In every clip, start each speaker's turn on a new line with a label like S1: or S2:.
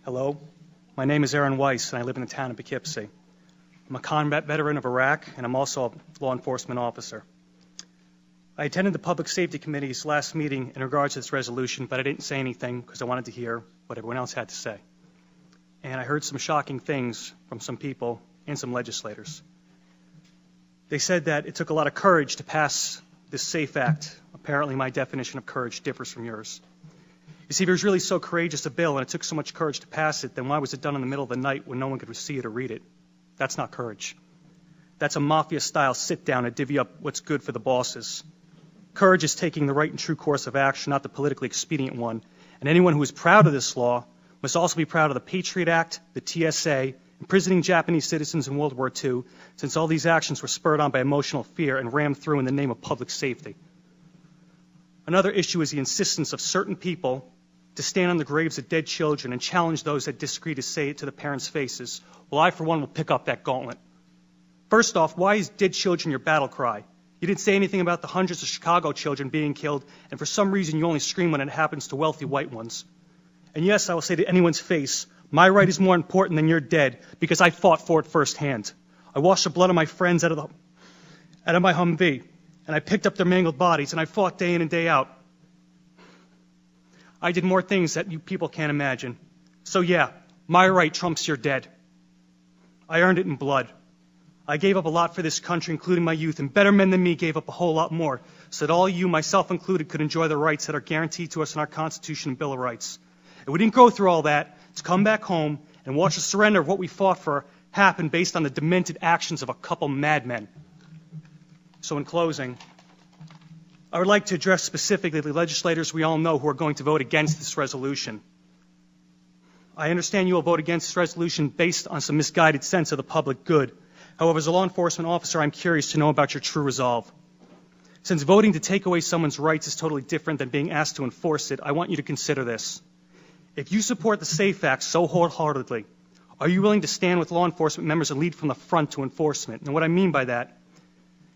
S1: Hello, my name is Aaron Weiss, and I live in the town of Poughkeepsie. I'm a combat veteran of Iraq, and I'm also a law enforcement officer. I attended the Public Safety Committee's last meeting in regards to this resolution, but I didn't say anything because I wanted to hear what everyone else had to say. And I heard some shocking things from some people and some legislators. They said that it took a lot of courage to pass this SAFE Act. Apparently, my definition of courage differs from yours. You see, if it was really so courageous a bill and it took so much courage to pass it, then why was it done in the middle of the night when no one could see it or read it? That's not courage. That's a mafia-style sit-down to divvy up what's good for the bosses. Courage is taking the right and true course of action, not the politically expedient one. And anyone who is proud of this law must also be proud of the Patriot Act, the TSA, imprisoning Japanese citizens in World War II, since all these actions were spurred on by emotional fear and rammed through in the name of public safety. Another issue is the insistence of certain people to stand on the graves of dead children and challenge those that disagree to say it to the parents' faces. Well, I, for one, will pick up that gauntlet. First off, why is dead children your battle cry? You didn't say anything about the hundreds of Chicago children being killed, and for some reason you only scream when it happens to wealthy white ones. And yes, I will say to anyone's face, my right is more important than your dead, because I fought for it firsthand. I washed the blood of my friends out of my Humvee, and I picked up their mangled bodies, and I fought day in and day out. I did more things that you people can't imagine. So yeah, my right trumps your dead. I earned it in blood. I gave up a lot for this country, including my youth, and better men than me gave up a whole lot more, so that all you, myself included, could enjoy the rights that are guaranteed to us in our Constitution and Bill of Rights. And we didn't go through all that to come back home and watch the surrender of what we fought for happen based on the demented actions of a couple madmen. So in closing, I would like to address specifically the legislators we all know who are going to vote against this resolution. I understand you will vote against this resolution based on some misguided sense of the public good. However, as a law enforcement officer, I'm curious to know about your true resolve. Since voting to take away someone's rights is totally different than being asked to enforce it, I want you to consider this. If you support the SAFE Act so wholeheartedly, are you willing to stand with law enforcement members and lead from the front to enforcement? And what I mean by that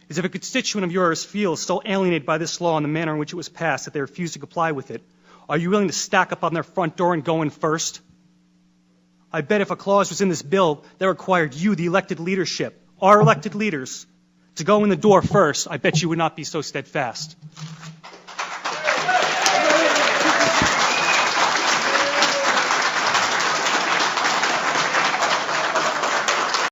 S1: is if a constituent of yours feels so alienated by this law and the manner in which it was passed that they refuse to comply with it, are you willing to stack up on their front door and go in first? I bet if a clause was in this bill that required you, the elected leadership, our elected leaders, to go in the door first, I bet you would not be so steadfast.